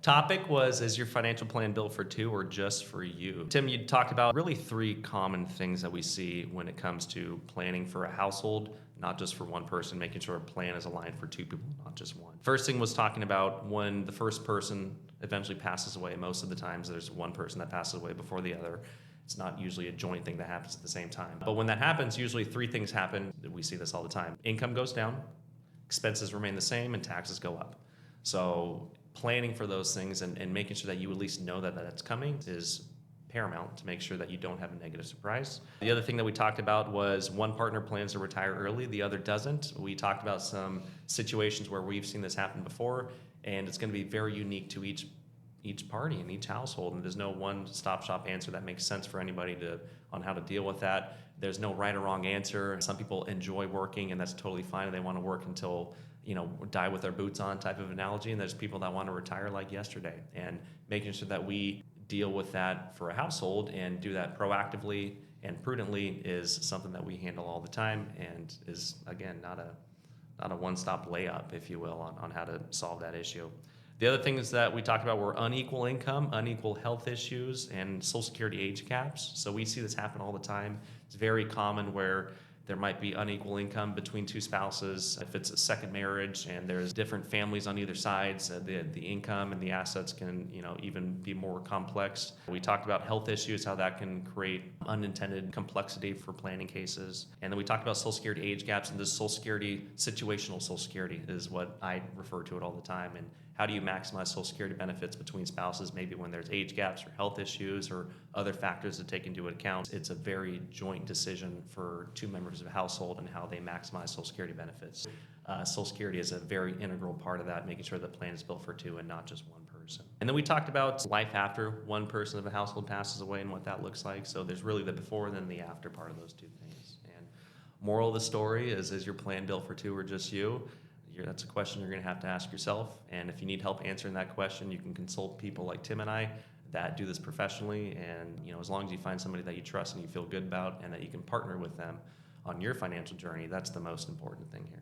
Topic was, is your financial plan built for two or just for you? Tim, you talked about really three common things that we see when it comes to planning for a household, not just for one person, making sure a plan is aligned for two people, not just one. First thing was talking about when the first person eventually passes away. Most of the times there's one person that passes away before the other. It's not usually a joint thing that happens at the same time. But when that happens, usually three things happen. We see this all the time. Income goes down, expenses remain the same, and taxes go up. So planning for those things and making sure that you at least know that that's coming is paramount to make sure that you don't have a negative surprise. The other thing that we talked about was one partner plans to retire early, the other doesn't. We talked about some situations where we've seen this happen before, and it's going to be very unique to each party and each household, and there's no one stop shop answer that makes sense for anybody on how to deal with that. There's no right or wrong answer. Some people enjoy working, and that's totally fine, and they want to work until die with their boots on type of analogy, and there's people that want to retire like yesterday. And making sure that we deal with that for a household and do that proactively and prudently is something that we handle all the time, and is, again, not a one-stop layup, if you will, on how to solve that issue. The other things that we talked about were unequal income, unequal health issues, and Social Security age caps. So we see this happen all the time. It's very common where there might be unequal income between two spouses. If it's a second marriage and there's different families on either side, so the income and the assets can even be more complex. We talked about health issues, how that can create unintended complexity for planning cases. And then we talked about Social Security age gaps, and this Social Security, situational Social Security is what I refer to it all the time. And how do you maximize Social Security benefits between spouses, maybe when there's age gaps or health issues or other factors to take into account? It's a very joint decision for two members of a household and how they maximize Social Security benefits. Social Security is a very integral part of that, making sure the plan is built for two and not just one person. And then we talked about life after one person of a household passes away and what that looks like. So there's really the before and then the after part of those two things. And moral of the story is your plan built for two or just you? That's a question you're going to have to ask yourself. And if you need help answering that question, you can consult people like Tim and I that do this professionally. And as long as you find somebody that you trust and you feel good about and that you can partner with them on your financial journey, that's the most important thing here.